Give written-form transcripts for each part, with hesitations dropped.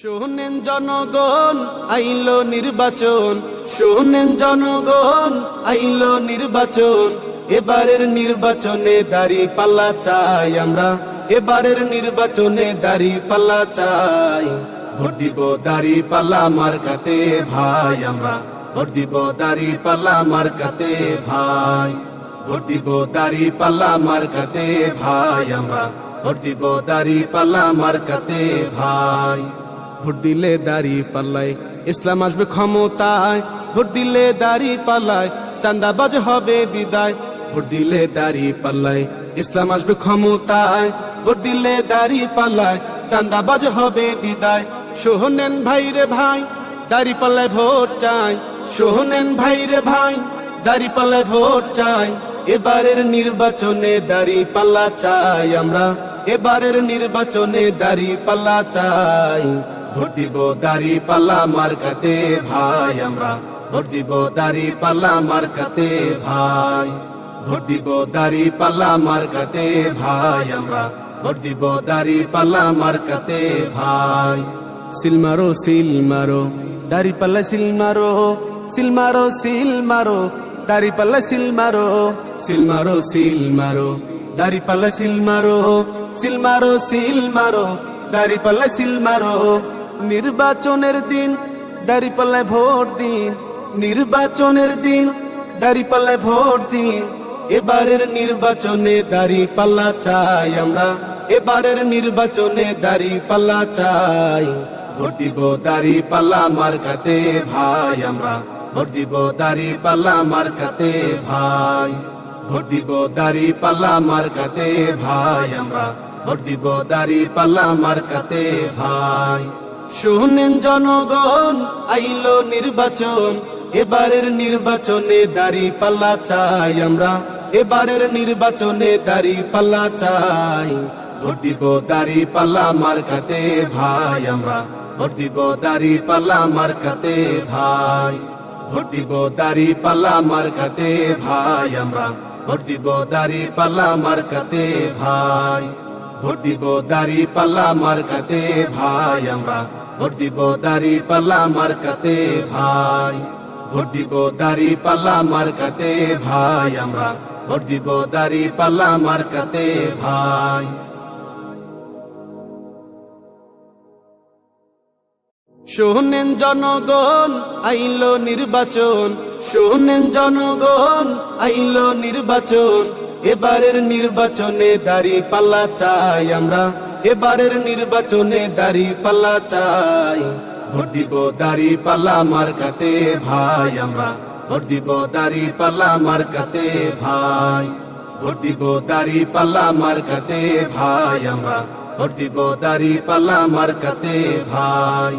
শোনেন জনগণ, আইলো নির্বাচন। শোনেন জনগণ, আইলো নির্বাচন। এবারের নির্বাচনে দাঁড়িপাল্লা চাই আমরা। এবারের নির্বাচনে দাঁড়িপাল্লা চাই। ভোট দিব দাঁড়িপাল্লা মার্কাতে ভাই আমরা। ভোট দিব দাঁড়িপাল্লা মার্কাতে ভাই। ভোট দিব দাঁড়িপাল্লা মার্কাতে ভাই আমরা। ভোট দিব দাঁড়িপাল্লা মার্কাতে ভাই। ভোট দিলে দাঁড়িপাল্লায় ইসলাম আসবে ক্ষমতায়। ভোট দিলে দাঁড়িপাল্লায় চাঁদাবাজ হবে বিদায়। ভোট দিলে দাঁড়িপাল্লায় ইসলাম আসবে ক্ষমতায়। ভোট দিলে দাঁড়িপাল্লায় চাঁদাবাজ হবে বিদায়। শোনেন ভাই রে ভাই, দাঁড়িপাল্লায় ভোট চাই। শোনেন ভাই রে ভাই, দাঁড়িপাল্লায় ভোট চাই। এবারের নির্বাচনে দাঁড়িপাল্লা চাই আমরা। এবারের নির্বাচনে দাঁড়িপাল্লা চাই। ভোট দিব দাঁড়িপাল্লা মার্কাতে ভাই আমরা। ভোট দিব দাঁড়িপাল্লা মার্কাতে ভাই। ভোট দিব দাঁড়িপাল্লা মার্কাতে ভাই আমরা। ভোট দিব দাঁড়িপাল্লা মার্কাতে ভাই। সিল মারো সিল মারো, দাঁড়িপাল্লা সিল মারো। সিল মারো সিল মারো, দাঁড়িপাল্লা সিল মারো। সিল মারো সিল মারো, দাঁড়িপাল্লা সিল মারো। সিল মারো সিল মারো, দাঁড়িপাল্লা সিল মারো। নির্বাচনের দিন দাঁড়িপাল্লায় ভোট দিন। নির্বাচনের দিন দাঁড়িপাল্লায় ভোট দিন। এবারের নির্বাচনে দাঁড়িপাল্লা চাই আমরা। এবারের নির্বাচনে দাঁড়িপাল্লা চাই। ভোট দিব দাঁড়িপাল্লা মার্কাতে ভাই আমরা। ভোট দিব দাঁড়িপাল্লা মার্কাতে ভাই। ভোট দিব দাঁড়িপাল্লা মার্কাতে ভাই আমরা। ভোট দিব দাঁড়িপাল্লা মার্কাতে ভাই। শোনেন জনগণ, আইলো নির্বাচন। এবারের নির্বাচনে দাঁড়িপাল্লা চাই আমরা। এবারের নির্বাচনে দাঁড়িপাল্লা চাই। ভোট দিব দাঁড়িপাল্লা মার্কাতে ভাই আমরা। ভোট দিব দাঁড়িপাল্লা মার্কাতে ভাই। ভোট দিব দাঁড়িপাল্লা মার্কাতে ভাই আমরা। ভোট দিব দাঁড়িপাল্লা মার্কাতে ভাই। ভোট দিব দাঁড়িপাল্লা মার্কাতে ভাই আমরা। ভোট দিব দাঁড়িপাল্লা মার্কাতে ভাই। ভোট দিব দাঁড়িপাল্লা মার্কাতে ভাই আমরা। ভোট দিব দাঁড়িপাল্লা মার্কাতে ভাই। শোনেন জনগণ, আইলো নির্বাচন। শোনেন জনগণ, আইলো নির্বাচন। এবারের নির্বাচনে দাঁড়িপাল্লা চাই আমরা। এবারের নির্বাচনে দাঁড়িপাল্লা চাই। ভোট দিব দাঁড়িপাল্লা মার্কাতে ভাই আমরা। ভোট দিব দাঁড়িপাল্লা মার্কাতে ভাই। ভোট দিব দাঁড়িপাল্লা মার্কাতে ভাই আমরা। ভোট দিব দাঁড়িপাল্লা মার্কাতে ভাই।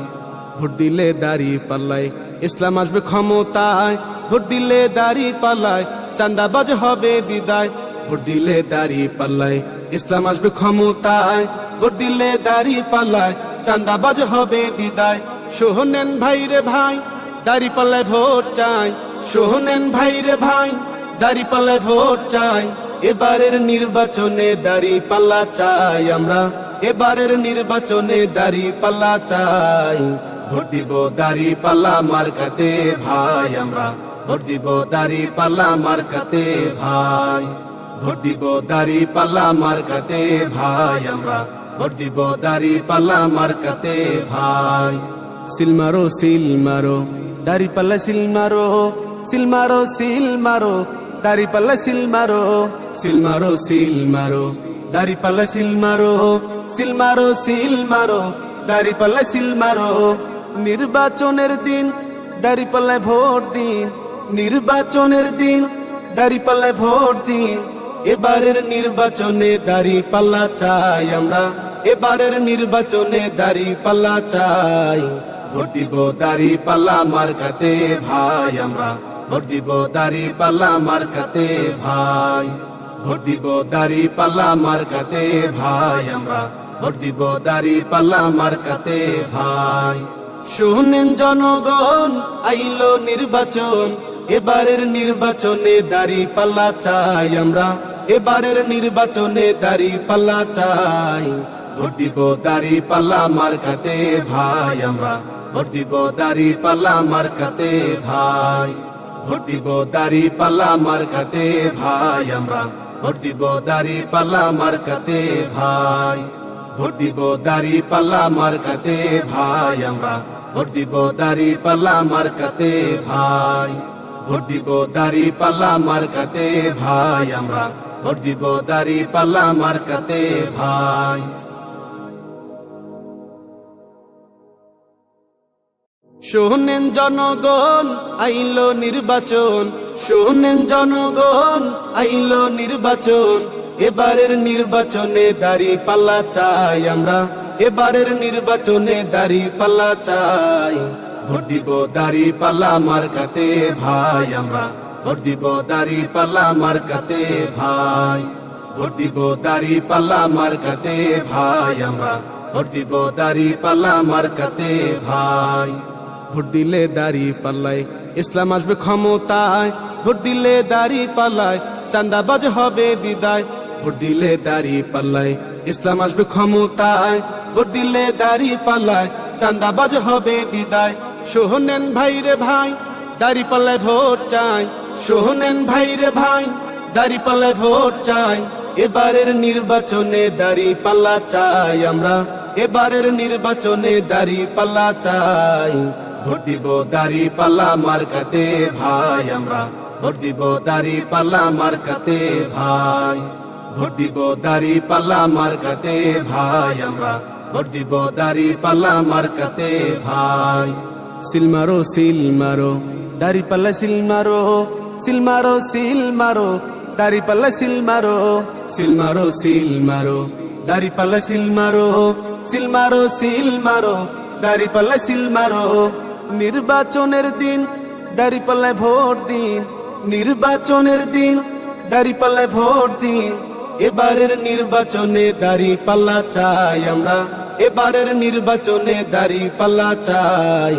ভোট দিলে দাঁড়িপাল্লায় ইসলাম আসবে ক্ষমতায়। ভোট দিলে দাঁড়িপাল্লায় চাঁদাবাজ হবে বিদায়। ভোট দিলে দাঁড়িপাল্লায় ইসলাম আসবে ক্ষমতায়। ভোট দিলে দাঁড়িপাল্লায় চাঁদাবাজ হবে বিদায়। শোনেন ভাই রে ভাই, দাঁড়িপাল্লায় ভোট চাই। শোনেন ভাই রে ভাই, দাঁড়িপাল্লায় ভোট চাই। এবারের নির্বাচনে দাঁড়িপাল্লা চাই আমরা। এবারের নির্বাচনে দাঁড়িপাল্লা চাই। ভোট দিব দাঁড়িপাল্লা মার্কাতে ভাই আমরা। ভোট দিব দাঁড়িপাল্লা মার্কাতে ভাই। ভোট দিব দাঁড়িপাল্লা মার্কাতে ভাই আমরা। ভোট দিব দাঁড়িপাল্লা মার্কাতে ভাই। সিল মারো সিল মারো, দাঁড়িপাল্লা সিল মারো। সিল মারো সিল মারো, দাঁড়িপাল্লা সিল মারো। সিল মারো সিল মারো, দাঁড়িপাল্লা সিল মারো। সিল মারো সিল মারো, দাঁড়িপাল্লা সিল মারো। নির্বাচনের দিন দাঁড়িপাল্লায় ভোট দিন। নির্বাচনের দিন দাঁড়িপাল্লায় ভোট দিন। এবারের নির্বাচনে দাঁড়িপাল্লা চাই আমরা। এবারের নির্বাচনে দাঁড়িপাল্লা চাই। ভোট দিব দাঁড়িপাল্লা মার্কাতে ভাই আমরা। ভোট দিব দাঁড়িপাল্লা মার্কাতে ভাই। ভোট দিব দাঁড়িপাল্লা মার্কাতে ভাই আমরা। ভোট দিব দাঁড়িপাল্লা মার্কাতে ভাই। শোনেন জনগণ, আইলো নির্বাচন। এবারের নির্বাচনে দাঁড়িপাল্লা চাই আমরা। এবারের নির্বাচনে দাঁড়িপাল্লা চাই। ভোট দিব দাড়ি পাল্লা মার্কাতে ভাই আমরা, ভোট দিব দাড়ি পাল্লা মার্কাতে ভাই, ভোট দিব দাড়ি পাল্লা মার্কাতে ভাই আমরা, ভোট দিব দাড়ি পাল্লা মার্কাতে ভাই, ভোট দিব দাড়ি পাল্লা মার্কাতে ভাই আমরা, ভোট দিব দাড়ি পাল্লা মার্কাতে ভাই, ভোট দিব দাড়ি পাল্লা মার্কাতে ভাই আমরা, ভোট দিব দাড়ি পাল্লা মার্কাতে ভাই। শোনেন জনগণ আইলো নির্বাচন, শোনেন জনগণ আইলো নির্বাচন, এবারের নির্বাচনে দাড়ি পাল্লা চাই আমরা, এবারের নির্বাচনে দাড়ি পাল্লা চাই, ভোট দিব দাড়ি পাল্লা মার্কাতে ভাই আমরা, ভোট দিব দাড়ি পাল্লা মার্কাতে ভাই, ভোট দিব দাড়ি পাল্লা মার্কাতে ভাই আমরা, ভোট দিব দাড়ি পাল্লা মার্কাতে ভাই, ভোট দিলে দাড়ি পাল্লায় ইসলাম আসবে ক্ষমতায়, ভোট দিলে দাড়ি পাল্লায় চাঁদাবাজ হবে বিদায়, ভোট দিলে দাড়ি পাল্লায় ইসলাম আসবে ক্ষমতায়, ভোট দিলে দাড়ি পাল্লায় চাঁদাবাজ হবে বিদায়। শোনেন ভাই রে ভাই দাড়ি পাল্লায় ভোট চাই, শোনেন ভাই রে ভাই দাড়ি পাল্লায় ভোট চাই, এবারের নির্বাচনে দাড়ি পাল্লা চাই আমরা, এবারের নির্বাচনে দাড়ি পাল্লা চাই, ভোট দিব দাড়ি পাল্লা মার্কাতে ভাই আমরা, ভোট দিব দাড়ি পাল্লা মার্কাতে ভাই, ভোট দিব দাড়ি পাল্লা মার্কাতে ভাই আমরা, ভোট দিব দাড়ি পাল্লা মার্কাতে ভাই। সিল মারো সিল মারো দাড়ি পাল্লা সিল মারো, সিল মারো সিল মারো দাড়ি পাল্লা সিল মারো, সিল মারো সিল মারো দাড়ি পাল্লা সিল মারো, সিল মারো সিল মারো দাড়ি পাল্লা সিল মারো। নির্বাচনের দিন দাড়ি পাল্লায় ভোট দিন, নির্বাচনের দিন দাড়ি পাল্লায় ভোট দিন, এবারের নির্বাচনে দাড়ি পাল্লা চাই আমরা, এবারের নির্বাচনে দাড়ি পাল্লা চাই,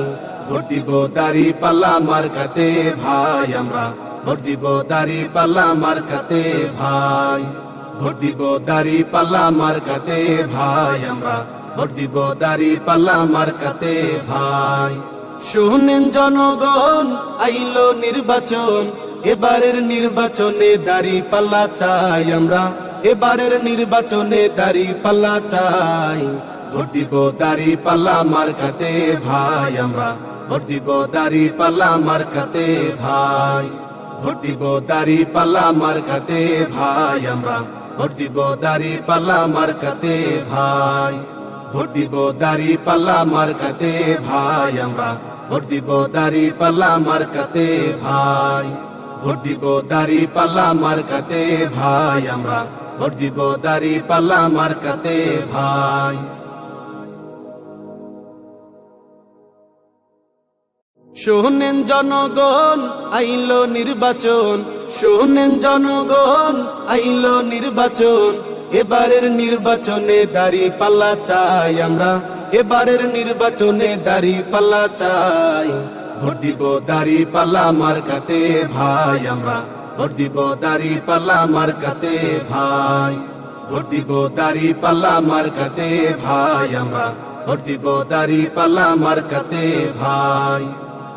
ভোট দিব দাড়ি পাল্লা মার্কাতে ভাই আমরা, ভোট দিব দাড়ি পাল্লা মার্কাতে ভাই, ভোট দিব দাড়ি পাল্লা মার্কাতে ভাই আমরা, ভোট দিব দাড়ি পাল্লা মার্কাতে ভাই। শোনেন জনগণ আইলো নির্বাচন, এবারের নির্বাচনে দাড়ি পাল্লা চাই আমরা, এবারের নির্বাচনে দাড়ি পাল্লা চাই, ভোট দিব দাড়ি পাল্লা মার্কাতে ভাই আমরা, ভোট দিব দাড়ি পাল্লা মার্কাতে ভাই, ভোট দিব দাড়ি পাল্লা মার্কাতে ভাই আমরা, ভোট দিব দাড়ি পাল্লা মার্কাতে ভাই, ভোট দিব দাড়ি পাল্লা মার্কাতে ভাই আমরা, ভোট দিব দাড়ি পাল্লা মার্কাতে ভাই, ভোট দিব দাড়ি পাল্লা মার্কাতে ভাই আমরা, ভোট দিব দাড়ি পাল্লা মার্কাতে ভাই। শোনেন জনগণ আইলো নির্বাচন, শোনেন জনগণ আইলো নির্বাচন, এবারের নির্বাচনে দাড়ি পাল্লা চাই আমরা, এবারের নির্বাচনে দাড়ি পাল্লা চাই, ভোট দিব দাড়ি পাল্লা মার্কাতে ভাই আমরা, ভোট দিব দাড়ি পাল্লা মার্কাতে ভাই, ভোট দিব দাড়ি পাল্লা মার্কাতে ভাই আমরা, ভোট দিব দাড়ি পাল্লা মার্কাতে ভাই,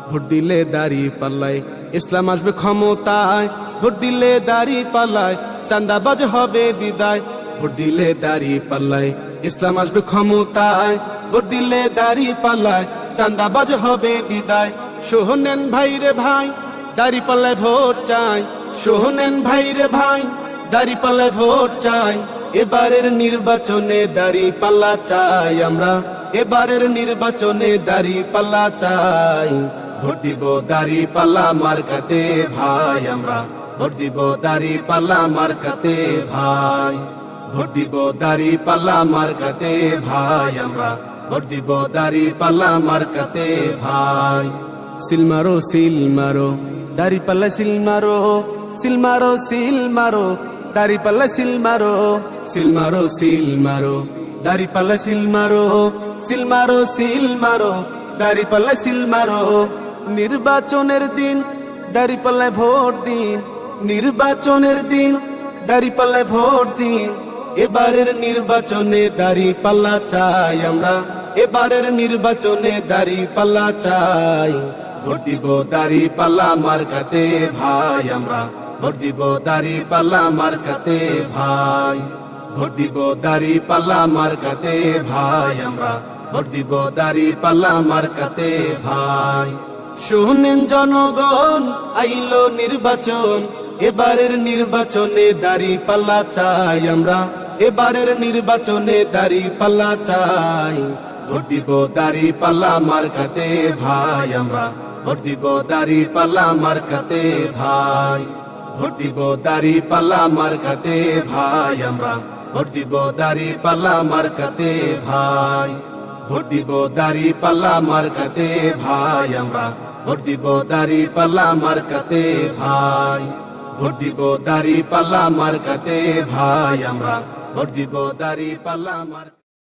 ভোট দিলে দাড়ি পাল্লায় ইসলাম আসবে ক্ষমতায়, ভোট দিলে দাড়ি পাল্লায় চাঁদাবাজ হবে বিদায়, ভোট দিলে দাড়ি পাল্লায় ইসলাম আসবে ক্ষমতায়, ভোট দিলে দাড়ি পাল্লায় চাঁদাবাজ হবে বিদায়। শোনেন ভাই রে ভাই দাড়ি পাল্লায় ভোট চাই, শোনেন ভাই রে ভাই দাড়ি পাল্লায় ভোট চাই, এবারের নির্বাচনে দাড়ি পাল্লা চাই আমরা, এবারের নির্বাচনে দাড়ি পাল্লা চাই, ভোট দিব দাড়ি পাল্লা মার্কাতে ভাই আমরা, ভোট দিব দাড়ি পাল্লা মার্কাতে ভাই, ভোট দিব দাড়ি পাল্লা মার্কাতে ভাই আমরা, ভোট দিব দাড়ি পাল্লা মার্কাতে ভাই। সিল মারো সিল মারো দাড়ি পাল্লা সিল মারো, সিল মারো সিল মারো দাড়ি পাল্লা সিল মারো, সিল মারো সিল মারো দাড়ি পাল্লা সিল মারো, সিল মারো সিল মারো দাড়ি পাল্লা সিল মারো। নির্বাচনের দিন দাড়ি পাল্লায় ভোট দিন, নির্বাচনের দিন দাড়ি পাল্লায় ভোট দিন, এবারের নির্বাচনে দাড়ি পাল্লা চাই আমরা, এবারের নির্বাচনে দাড়ি পাল্লা চাই। ভোট দিব দাড়ি পাল্লা মার্কাতে ভাই আমরা, ভোট দিব দাড়ি পাল্লা মার্কাতে ভাই। ভোট দিব দাড়ি পাল্লা মার্কাতে ভাই আমরা, ভোট দিব দাড়ি পাল্লা মার্কাতে ভাই। শোনেন জনগণ আইলো নির্বাচন, এবারের নির্বাচনে দাড়ি পাল্লা চাই আমরা, এবারের নির্বাচনে দাড়ি পাল্লা চাই। ভোট দিব দাড়ি পাল্লা মার্কাতে ভাই আমরা, ভোট দিব দাড়ি পাল্লা মার্কাতে ভাই। ভোট দিব দাড়ি পাল্লা মার্কাতে ভাই আমরা, ভোট দিব দাড়ি পাল্লা মার্কাতে ভাই। ভোট দিব দাড়ি পাল্লা মার্কাতে ভাই আমরা, ভোট দিব দাড়ি পাল্লা মার্কাতে ভাই। ভোট দিব দাড়ি পাল্লা মার্কাতে ভাই আমরা, ভোট দিব দাড়ি পাল্লা মার্কা।